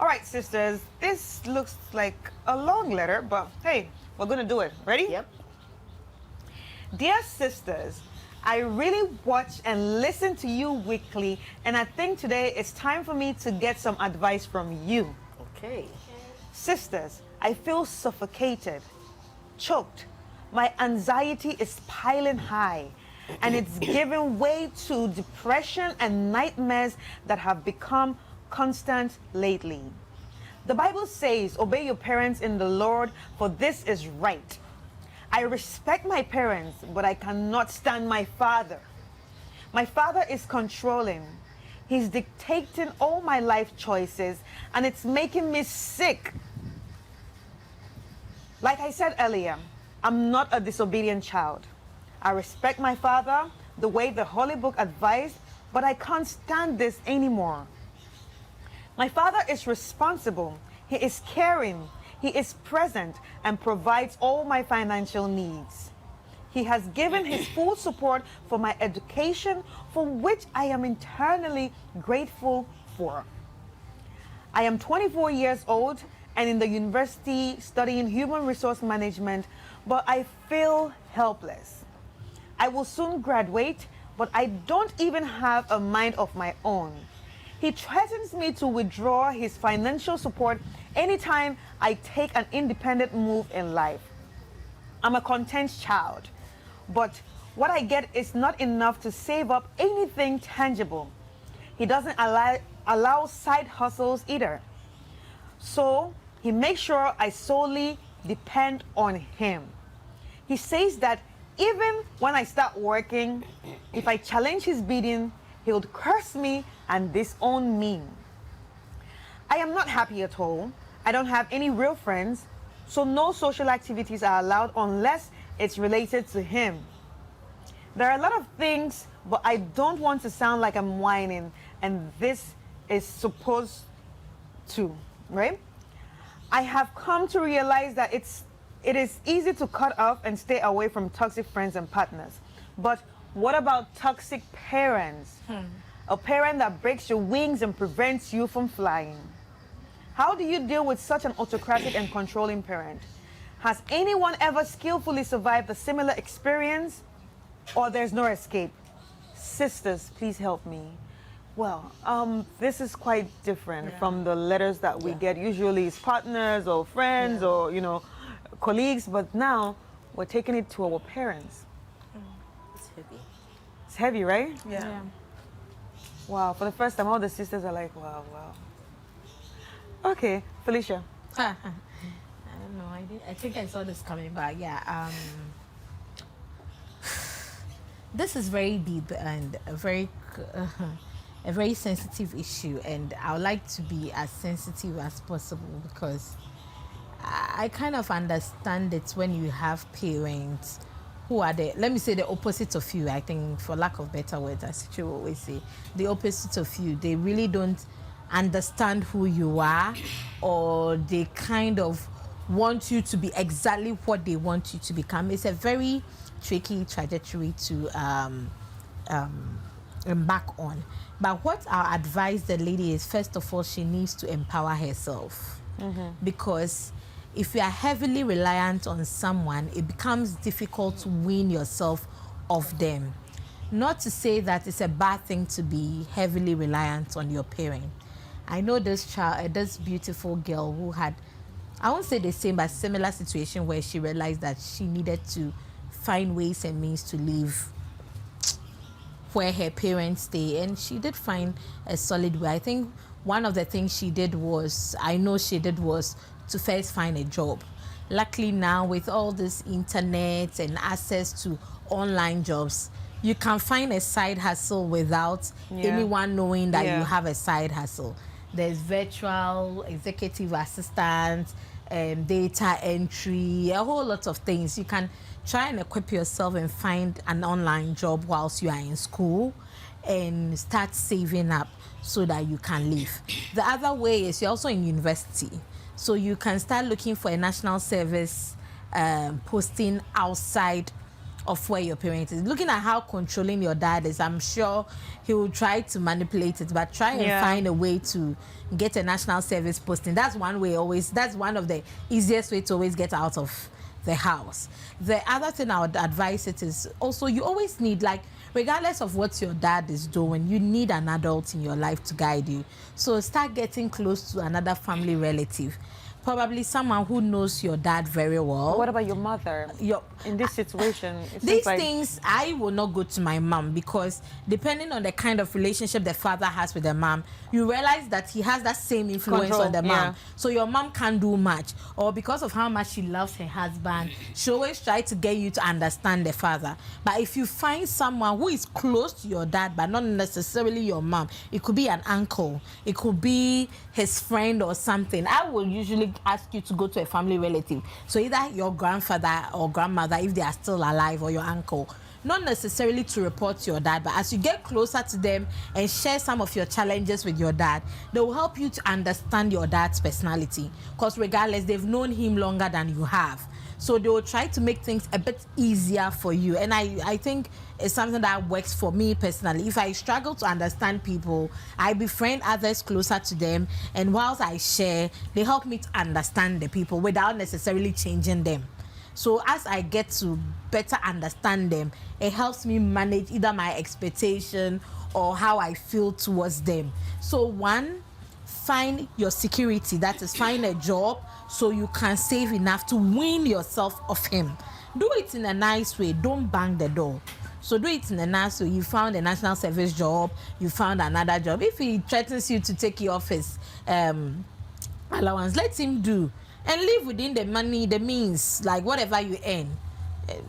All right, sisters, this looks like a long letter, but hey, we're going to do it. Ready? Yep. Dear sisters, I really watch and listen to you weekly, and I think today it's time for me to get some advice from you. Okay. Sisters, I feel suffocated, choked. My anxiety is piling high, and it's giving way to depression and nightmares that have become constant lately. The Bible says, obey your parents in the Lord, for this is right. I respect my parents, but I cannot stand my father. My father is controlling. He's dictating all my life choices, and it's making me sick. Like I said earlier, I'm not a disobedient child. I respect my father the way the Holy Book advised, but I can't stand this anymore. My father is responsible. He is caring. He is present and provides all my financial needs. He has given his full support for my education, for which I am internally grateful for. I am 24 years old and in the university studying human resource management, but I feel helpless. I will soon graduate, but I don't even have a mind of my own. He threatens me to withdraw his financial support anytime I take an independent move in life. I'm a content child, but what I get is not enough to save up anything tangible. He doesn't allow side hustles either. So he makes sure I solely depend on him. He says that even when I start working, if I challenge his bidding, he would curse me and disown me. I am not happy at all. I don't have any real friends, so no social activities are allowed unless it's related to him. There are a lot of things, but I don't want to sound like I'm whining, and this is supposed to, right? I have come to realize that it is easy to cut off and stay away from toxic friends and partners. But what about toxic parents? A parent that breaks your wings and prevents you from flying. How do you deal with such an autocratic and controlling parent? Has anyone ever skillfully survived a similar experience? Or there's no escape? Sisters, please help me. Well, this is quite different from the letters that we get. Usually it's partners or friends or, colleagues, but now we're taking it to our parents. It's heavy. It's heavy, right? Yeah. Wow, for the first time, all the sisters are like, wow. Okay, Felicia. I don't know. I think I saw this coming, but yeah. This is very deep and a very sensitive issue, and I would like to be as sensitive as possible because I kind of understand it when you have parents who are let me say the opposite of you. I think, for lack of better words, as you always say, the opposite of you. They really don't understand who you are, or they kind of want you to be exactly what they want you to become. It's a very tricky trajectory to embark on. But what I'll advise the lady is, first of all, she needs to empower herself. Because if you are heavily reliant on someone, it becomes difficult to wean yourself off them. Not to say that it's a bad thing to be heavily reliant on your parent. I know this beautiful girl who had, I won't say the same, but similar situation where she realized that she needed to find ways and means to live where her parents stay, and she did find a solid way. I think one of the things she did was to first find a job. Luckily now, with all this internet and access to online jobs, you can find a side hustle without anyone knowing that you have a side hustle. There's virtual executive assistant, data entry, a whole lot of things. You can try and equip yourself and find an online job whilst you are in school and start saving up so that you can live. The other way is you're also in university. So you can start looking for a national service posting outside of where your parent is. Looking at how controlling your dad is, I'm sure he will try to manipulate it, but try and find a way to get a national service posting. That's one way always. That's one of the easiest way to always get out of the house. The other thing I would advise it is also you always need, like, regardless of what your dad is doing, you need an adult in your life to guide you. So start getting close to another family relative. Probably someone who knows your dad very well. What about your mother? In this situation, These things, I will not go to my mom, because depending on the kind of relationship the father has with the mom, you realize that he has that same influence on the mom. So your mom can't do much, or because of how much she loves her husband, she always tries to get you to understand the father. But if you find someone who is close to your dad, but not necessarily your mom, it could be an uncle, it could be his friend or something, I will usually ask you to go to a family relative. So either your grandfather or grandmother, if they are still alive, or your uncle. Not necessarily to report to your dad, but as you get closer to them and share some of your challenges with your dad, they will help you to understand your dad's personality. Because regardless, they've known him longer than you have. So they will try to make things a bit easier for you. And I think it's something that works for me personally. If I struggle to understand people, I befriend others closer to them. And whilst I share, they help me to understand the people without necessarily changing them. So as I get to better understand them, it helps me manage either my expectation or how I feel towards them. So one, find your security. That is, find a job so you can save enough to wean yourself off him. Do it in a nice way. Don't bang the door. So do it in a nice way. You found a national service job. You found another job. If he threatens you to take you off his allowance, let him do. And live within the money, the means, like whatever you earn.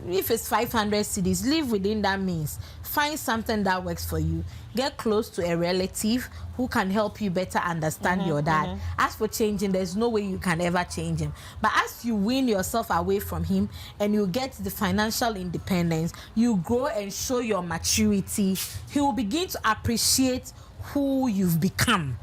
If it's 500 cedis, live within that means. Find something that works for you. Get close to a relative who can help you better understand your dad. As for changing, there's no way you can ever change him. But as you wean yourself away from him and you get the financial independence, you grow and show your maturity, he will begin to appreciate who you've become.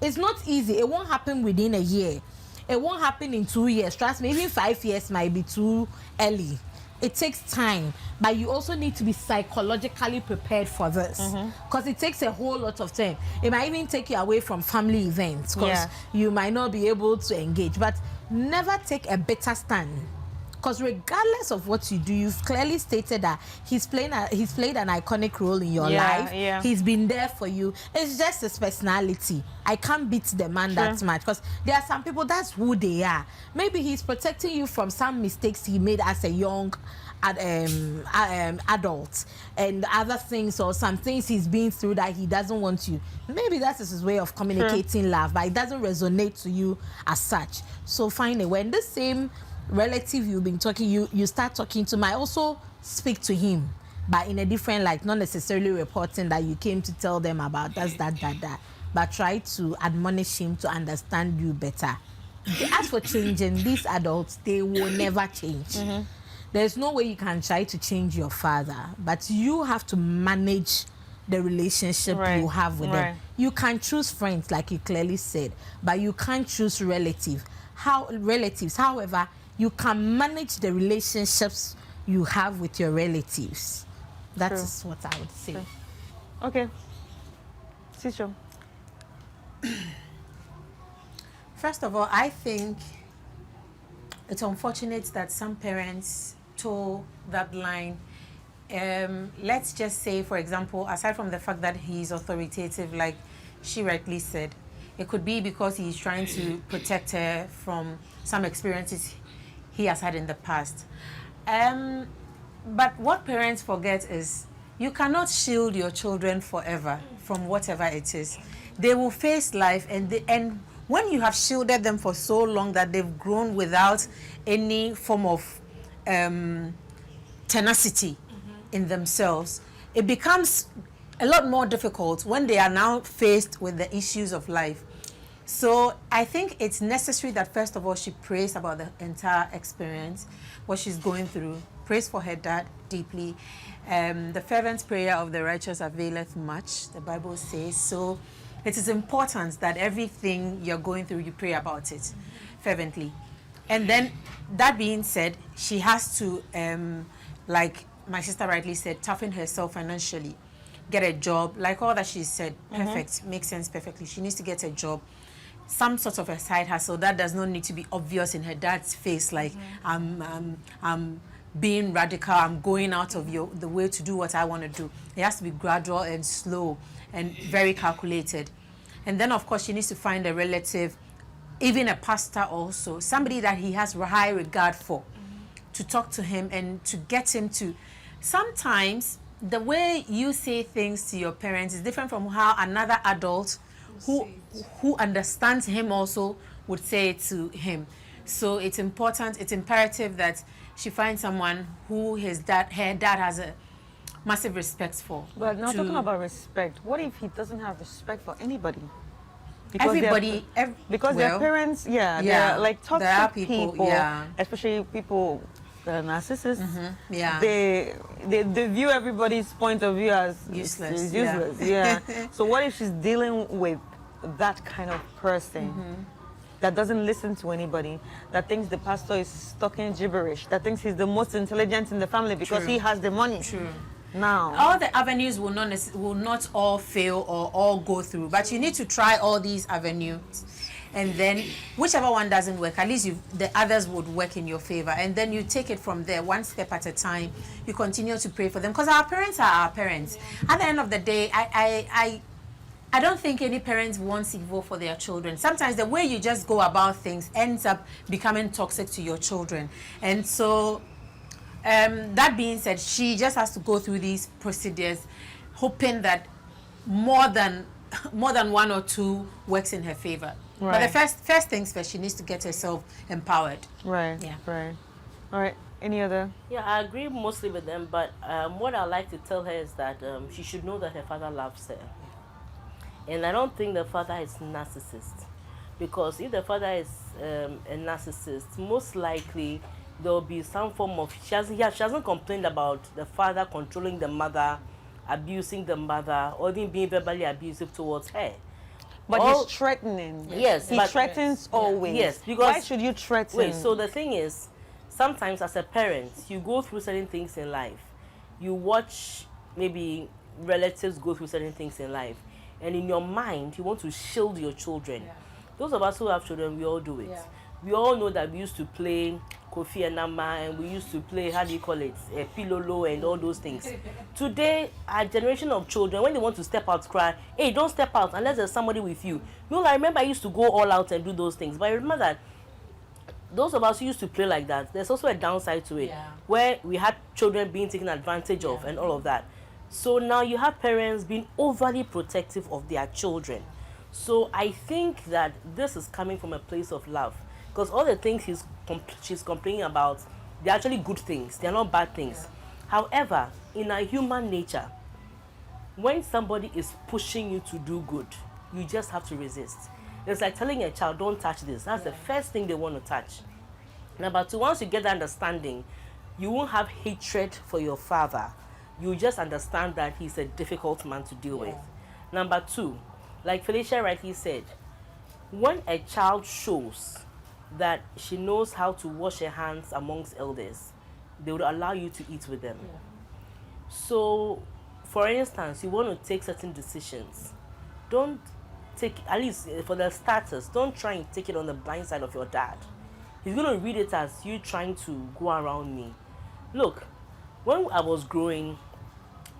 It's not easy. It won't happen within a year. It won't happen in 2 years. Trust me, even 5 years might be too early. It takes time, but you also need to be psychologically prepared for this, because it takes a whole lot of time. It might even take you away from family events, because you might not be able to engage. But never take a bitter stand, because regardless of what you do, you've clearly stated that he's played an iconic role in your life. He's been there for you. It's just his personality. I can't beat the man that much, because there are some people, that's who they are. Maybe he's protecting you from some mistakes he made as a young adult and other things, or some things he's been through that he doesn't want you. Maybe that is his way of communicating love, but it doesn't resonate to you as such. So find a way. And the same relative you've been talking, you start talking to, might also speak to him, but in a different light, not necessarily reporting that you came to tell them about that, but try to admonish him to understand you better. As for changing, these adults, they will never change. There's no way you can try to change your father, but you have to manage the relationship you have with them. You can choose friends, like you clearly said, but you can't choose relatives. However, you can manage the relationships you have with your relatives. That is what I would say. Okay. Sister. First of all, I think it's unfortunate that some parents toe that line. Let's just say, for example, aside from the fact that he's authoritative, like she rightly said, it could be because he's trying to protect her from some experiences he has had in the past. But what parents forget is you cannot shield your children forever from whatever it is. They will face life, and when you have shielded them for so long that they've grown without any form of tenacity in themselves, it becomes a lot more difficult when they are now faced with the issues of life. So I think it's necessary that first of all she prays about the entire experience, what she's going through, prays for her dad deeply. The fervent prayer of the righteous availeth much, the Bible says. So it is important that everything you're going through, you pray about it fervently. And then, that being said, she has to my sister rightly said, toughen herself financially, get a job, like all that she said, perfect, makes sense perfectly. She needs to get a job, some sort of a side hustle that does not need to be obvious in her dad's face, like I'm being radical, I'm going out of the way to do what I want to do. It has to be gradual and slow and very calculated. And then, of course, she needs to find a relative, even a pastor also, somebody that he has high regard for, to talk to him and to get him to... Sometimes the way you say things to your parents is different from how another adult who understands him also would say it to him. So it's important, it's imperative that she finds someone who her dad has a massive respect for. But not talking about respect. What if he doesn't have respect for anybody? Everybody, because their parents, they're like toxic people, especially people that are narcissists. They view everybody's point of view as useless. So what if she's dealing with that kind of person that doesn't listen to anybody, that thinks the pastor is talking gibberish, that thinks he's the most intelligent in the family because he has the money? Now, all the avenues will not all fail or all go through, but you need to try all these avenues, and then whichever one doesn't work, at least the others would work in your favor, and then you take it from there, one step at a time. You continue to pray for them, because our parents are our parents. At the end of the day, I don't think any parent wants evil for their children. Sometimes the way you just go about things ends up becoming toxic to your children, and so that being said, she just has to go through these procedures, hoping that more than one or two works in her favor. But the first things first, she needs to get herself empowered. Right. All right. Any other? Yeah, I agree mostly with them, but what I like to tell her is that she should know that her father loves her. And I don't think the father is narcissist, because if the father is a narcissist, most likely there will be some form of... She hasn't complained about the father controlling the mother, abusing the mother, or even being verbally abusive towards her. But he's threatening. Yes. He threatens always. Yes, because... Why should you threaten? Wait, so the thing is, sometimes as a parent, you go through certain things in life. You watch maybe relatives go through certain things in life. And in your mind, you want to shield your children. Those of us who have children, we all do it. We all know that we used to play Kofi and Nama, and we used to play, Pilolo and all those things. Today, our generation of children, when they want to step out, cry, hey, don't step out unless there's somebody with you. I remember I used to go all out and do those things. But I remember that those of us who used to play like that, there's also a downside to it, where we had children being taken advantage of and all of that. So now you have parents being overly protective of their children. So I think that this is coming from a place of love, because all the things she's complaining about, they're actually good things. They're not bad things. However, in our human nature, when somebody is pushing you to do good, you just have to resist. It's like telling a child, don't touch this. That's the first thing they want to touch. Number two, once you get the understanding, you won't have hatred for your father. You just understand that he's a difficult man to deal with. Number two, like Felicia rightly said, when a child shows that she knows how to wash her hands amongst elders, they would allow you to eat with them. So, for instance, you want to take certain decisions. Don't take, at least for the starters, don't try and take it on the blind side of your dad. He's going to read it as you trying to go around me. Look, when I was growing,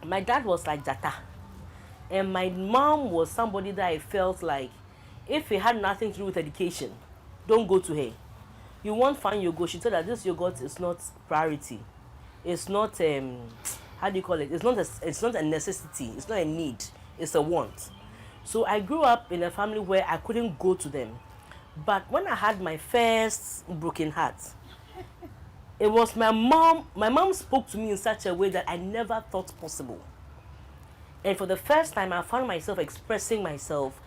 my dad was like Jata. And my mom was somebody that I felt like, if it had nothing to do with education, don't go to her. You want fine yogurt, she told that this yogurt is not priority. It's not, how do you call it? It's not a necessity. It's not a need. It's a want. So I grew up in a family where I couldn't go to them. But when I had my first broken heart, it was my mom. My mom spoke to me in such a way that I never thought possible. And for the first time, I found myself expressing myself.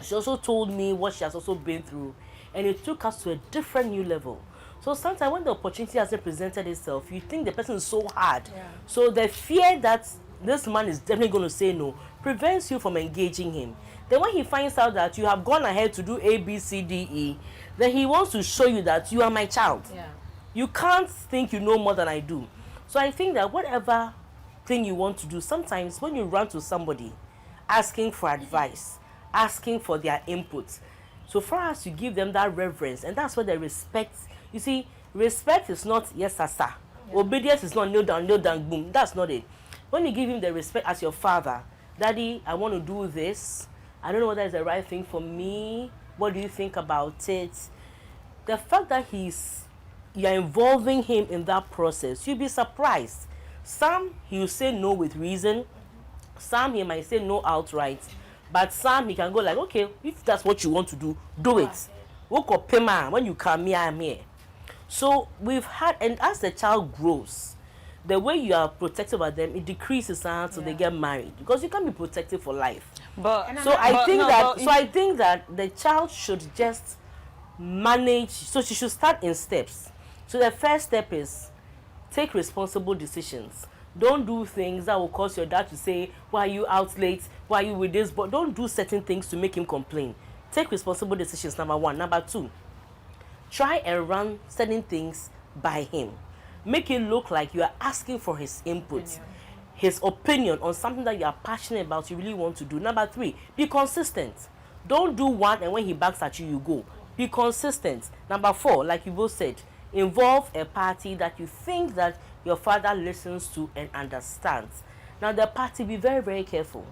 She also told me what she has also been through. And it took us to a different new level. So sometimes when the opportunity hasn't presented itself, you think the person is so hard. So the fear that this man is definitely going to say no prevents you from engaging him. Then when he finds out that you have gone ahead to do A, B, C, D, E, then he wants to show you that you are my child. You can't think you know more than I do. So I think that whatever thing you want to do, sometimes when you run to somebody asking for advice, asking for their input, so far as you give them that reverence, and that's where the respect, you see, respect is not yes sir, sir. Yeah. Obedience is not kneel down, boom. That's not it. When you give him the respect as your father, Daddy, I want to do this. I don't know whether it's the right thing for me. What do you think about it? The fact that you're involving him in that process, you'll be surprised. Some he'll say no with reason. Some he might say no outright. But some he can go like, okay, if that's what you want to do, do it. Woke up, pema, when you come here, I'm here. So we've had, and as the child grows, the way you are protective of them, it decreases until they get married, because you can't be protective for life. But so I think that the child should just manage. So she should start in steps. So the first step is take responsible decisions. Don't do things that will cause your dad to say, why are you out late? Why are you with this? But don't do certain things to make him complain. Take responsible decisions, number one. Number two, try and run certain things by him. Make it look like you are asking for his input, his opinion on something that you are passionate about, you really want to do. Number three, be consistent. Don't do one and when he backs at you, you go. Be consistent. Number four, like you both said, involve a party that you think that your father listens to and understands. Now the party, be very, very careful,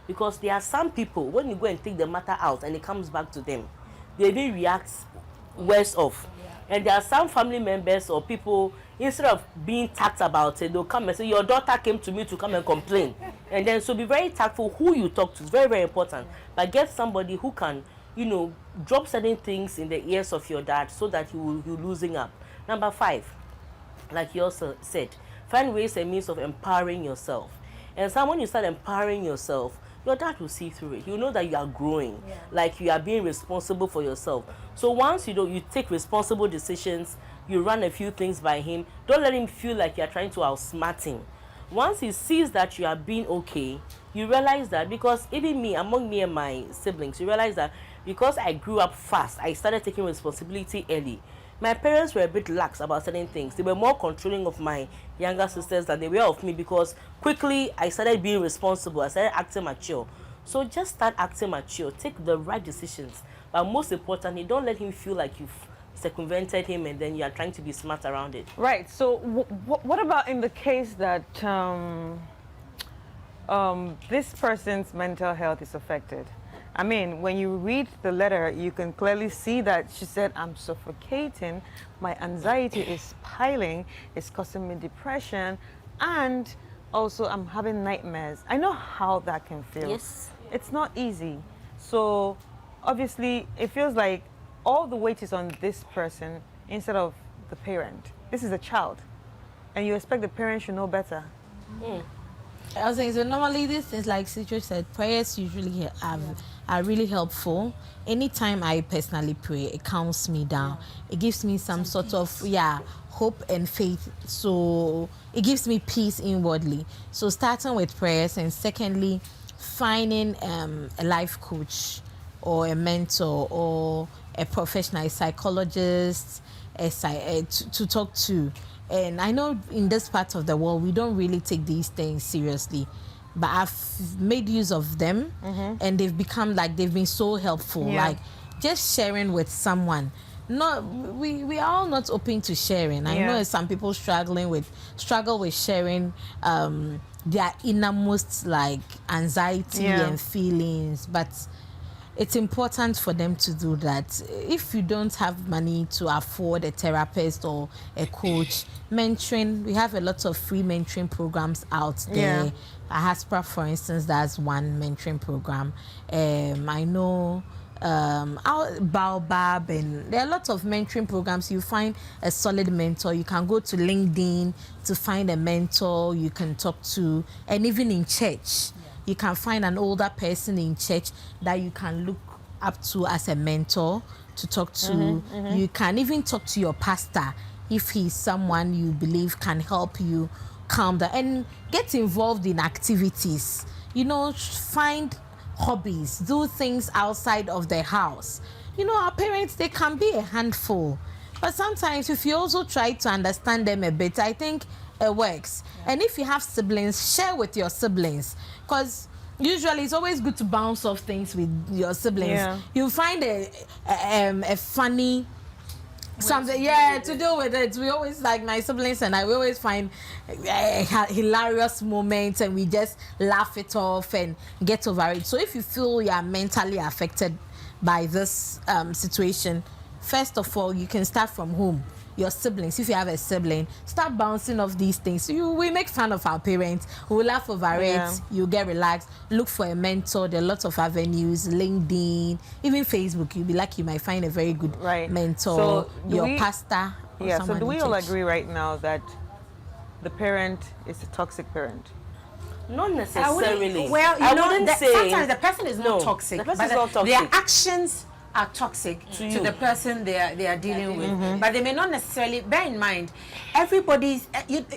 because there are some people, when you go and take the matter out and it comes back to them, they even react worse off. And there are some family members or people, instead of being tact about it, they'll come and say, your daughter came to me to come and complain. And then, so be very tactful who you talk to. It's very, very important. But get somebody who can, drop certain things in the ears of your dad so that you're losing up. Number five, like you also said, find ways and means of empowering yourself. And so when you start empowering yourself, your dad will see through it. You know that you are growing, like you are being responsible for yourself. So once you take responsible decisions, you run a few things by him, don't let him feel like you are trying to outsmart him. Once he sees that you are being okay, you realize that, because even me, among me and my siblings, you realize that because I grew up fast, I started taking responsibility early. My parents were a bit lax about certain things. They were more controlling of my younger sisters than they were of me, because quickly I started being responsible. I started acting mature. So just start acting mature. Take the right decisions. But most importantly, don't let him feel like you've circumvented him and then you are trying to be smart around it. Right. So what about in the case that this person's mental health is affected? I mean, when you read the letter, you can clearly see that she said, I'm suffocating, my anxiety is piling, it's causing me depression, and also I'm having nightmares. I know how that can feel. Yes. It's not easy. So obviously, it feels like all the weight is on this person instead of the parent. This is a child, and you expect the parent should know better. I was saying, so normally these things, like Citrus said, prayers usually are really helpful. Anytime I personally pray, it calms me down. It gives me some sort of hope and faith. So it gives me peace inwardly. So starting with prayers, and secondly, finding a life coach or a mentor or a professional, a psychologist, to talk to. And I know in this part of the world, we don't really take these things seriously, but I've made use of them, and they've been so helpful. Like just sharing with someone. We are all not open to sharing. I know some people struggle with sharing their innermost like anxiety and feelings, but it's important for them to do that. If you don't have money to afford a therapist or a coach, mentoring, we have a lot of free mentoring programs out there. AHASPRA, for instance, that's one mentoring program. I know Baobab, and there are a lot of mentoring programs. You find a solid mentor. You can go to LinkedIn to find a mentor you can talk to, and even in church. You can find an older person in church that you can look up to as a mentor to talk to. You can even talk to your pastor if he's someone you believe can help you calm down, and get involved in activities. Find hobbies, do things outside of the house. Our parents, they can be a handful, but sometimes if you also try to understand them a bit, I think it works. And if you have siblings, share with your siblings, because usually it's always good to bounce off things with your siblings. Yeah. You find a funny something to deal with it. We always, like my siblings and I, we always find hilarious moments and we just laugh it off and get over it. So if you feel you are mentally affected by this situation, first of all, you can start from home. Your siblings, if you have a sibling, start bouncing off these things. We make fun of our parents, we laugh over it, you get relaxed, look for a mentor. There are lots of avenues, LinkedIn, even Facebook. You'll be lucky, you might find a very good mentor, So your pastor. Yeah, so do we all agree right now that the parent is a toxic parent? Not necessarily. Well, I wouldn't say sometimes the person is not toxic. The person is not toxic. Their actions are toxic to the person they are dealing with, but they may not necessarily. Bear in mind, everybody's.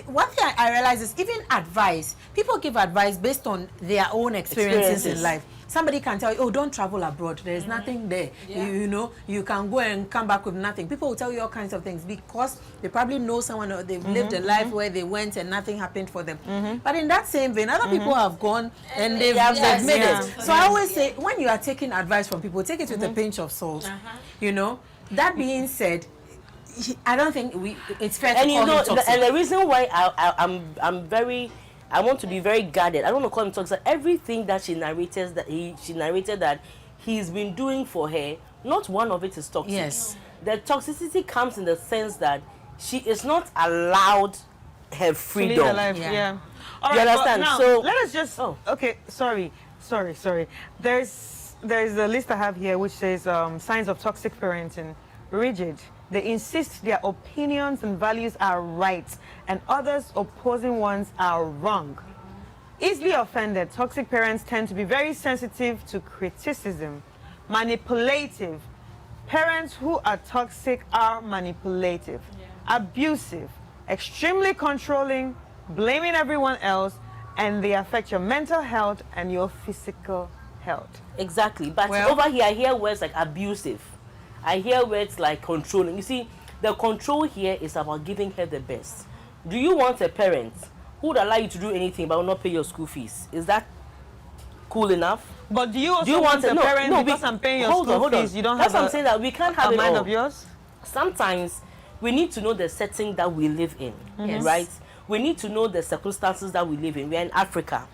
One thing I realize is even advice. People give advice based on their own experiences in life. Somebody can tell you, oh, don't travel abroad. There's nothing there. You know, you can go and come back with nothing. People will tell you all kinds of things because they probably know someone or they've lived a life where they went and nothing happened for them. But in that same vein, other people have gone and they've made it. So I always say, when you are taking advice from people, take it with a pinch of salt. You know. That being said, I don't think it's fair to call him toxic. And the reason why I want to be very guarded. I don't want to call him toxic. Everything that she narrated that he's been doing for her, not one of it is toxic. Yes. The toxicity comes in the sense that she is not allowed her freedom. To live her life. Yeah. All You right, understand? Now, So let us just. Okay. Sorry. There's a list I have here which says signs of toxic parenting. Rigid. They insist their opinions and values are right, and others' opposing ones are wrong. Easily offended, toxic parents tend to be very sensitive to criticism. Manipulative. Parents who are toxic are manipulative. Abusive. Extremely controlling, blaming everyone else, and they affect your mental health and your physical health. Exactly. But over here, I hear words like abusive. I hear words like controlling. You see, the control here is about giving her the best. Do you want a parent who would allow you to do anything but will not pay your school fees? Is that cool enough? But do you also want a parent because I'm paying your school fees, you don't have That's what I'm saying, that we can't have a it mind all. of yours? Sometimes we need to know the setting that we live in, right? We need to know the circumstances that we live in. We are in Africa.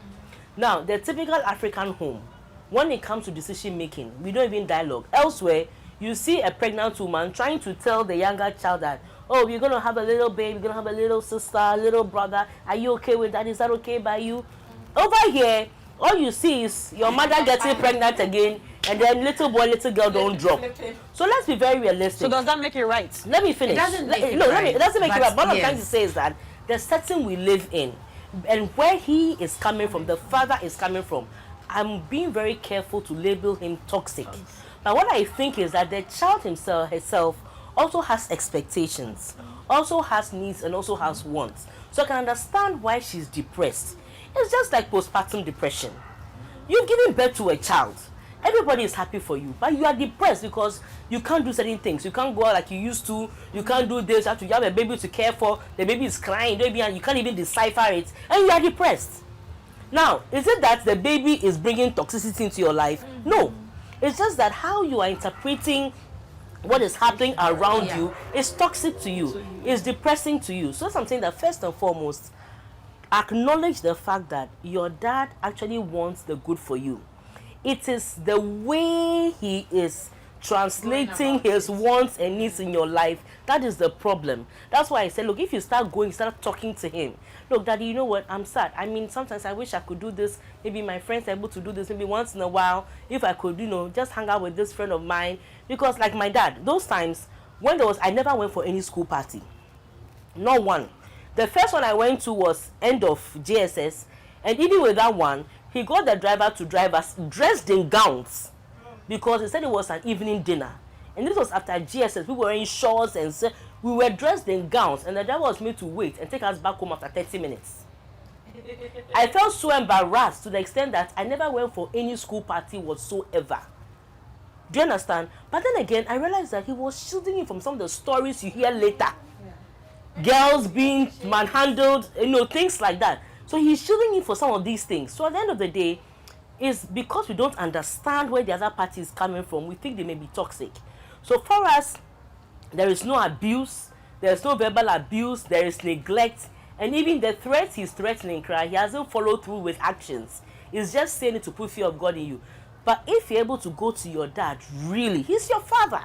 Now, the typical African home, when it comes to decision making, we don't even dialogue. Elsewhere, you see a pregnant woman trying to tell the younger child that, oh, we're going to have a little baby, we're going to have a little sister, a little brother. Are you okay with that? Is that okay by you? Over here, all you see is your mother getting pregnant again, and then little boy, little girl don't drop. So let's be very realistic. So does that make it right? Let me finish. It doesn't make it right. What I'm trying to say is that the setting we live in, and where he is coming from, the father is coming from, I'm being very careful to label him toxic. But what I think is that the child herself also has expectations, also has needs, and also has wants. So I can understand why she's depressed. It's just like postpartum depression. You've given birth to a child. Everybody is happy for you, but you are depressed because you can't do certain things. You can't go out like you used to. You can't do this. You have a baby to care for. The baby is crying. You can't even decipher it, and you are depressed. Now, is it that the baby is bringing toxicity into your life? No. It's just that how you are interpreting what is happening around you is toxic to you, is depressing to you. So something that first and foremost, acknowledge the fact that your dad actually wants the good for you. It is the way he is translating his wants and needs in your life that is the problem. That's why I said, look, if you start talking to him, look, daddy, you know what, I'm sad. I mean, sometimes I wish I could do this. Maybe my friends are able to do this maybe once in a while. If I could, just hang out with this friend of mine. Because like my dad, those times when I never went for any school party. Not one. The first one I went to was end of JSS, and even with that one, he got the driver to drive us dressed in gowns because he said it was an evening dinner. And this was after GSS. We were wearing shorts and we were dressed in gowns, and the driver was made to wait and take us back home after 30 minutes. I felt so embarrassed to the extent that I never went for any school party whatsoever. Do you understand? But then again, I realized that he was shielding me from some of the stories you hear later. girls being manhandled, things like that. So he's shielding you for some of these things. So at the end of the day, it's because we don't understand where the other party is coming from. We think they may be toxic. So for us, there is no abuse, there is no verbal abuse, there is neglect, and even the threats he's threatening, he hasn't followed through with actions. He's just saying it to put fear of God in you. But if you're able to go to your dad, really, he's your father.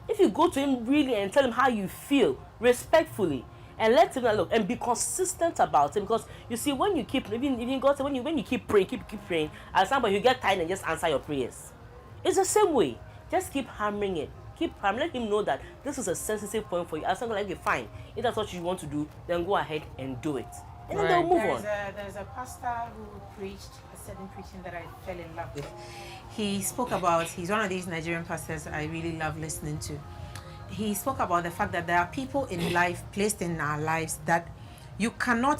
If you go to him really and tell him how you feel, respectfully, and let him know, look, and be consistent about it, because you see, when you keep, even God said, when you keep praying, keep praying, at some point you get tired and just answer your prayers. It's the same way. Just keep hammering it. Keep hammering. Let him know that this is a sensitive point for you. As long as, like, fine, if that's what you want to do, then go ahead and do it. And then they'll move on. There's a pastor who preached a certain preaching that I fell in love with. He spoke about, he's one of these Nigerian pastors I really love listening to. He spoke about the fact that there are people in life, placed in our lives, that you cannot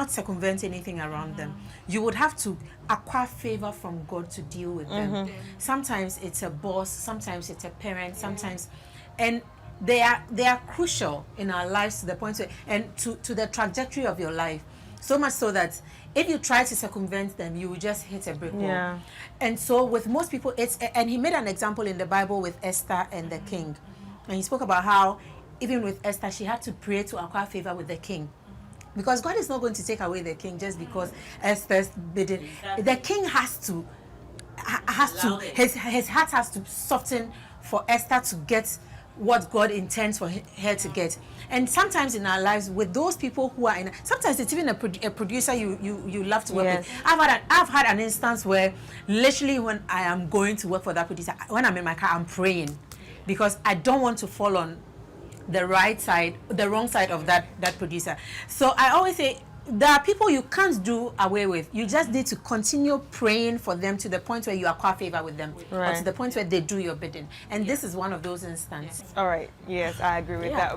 circumvent anything around them. You would have to acquire favor from God to deal with them. Sometimes it's a boss, sometimes it's a parent, sometimes, and they are crucial in our lives to the point where, and to the trajectory of your life. So much so that if you try to circumvent them, you will just hit a brick wall. Yeah. And so with most people, and he made an example in the Bible with Esther and the king. And he spoke about how even with Esther, she had to pray to acquire favor with the king. Because God is not going to take away the king just because Esther's bidding. The king has to, his heart has to soften for Esther to get what God intends for her to get. And sometimes in our lives, with those people who are in, sometimes it's even a producer you love to work Yes. with. I've had an instance where literally when I am going to work for that producer, when I'm in my car, I'm praying because I don't want to fall on the wrong side of that producer. So I always say, there are people you can't do away with. You just need to continue praying for them to the point where you acquire favor with them, or Right. to the point where they do your bidding. And this is one of those instances. All right. Yes, I agree with that.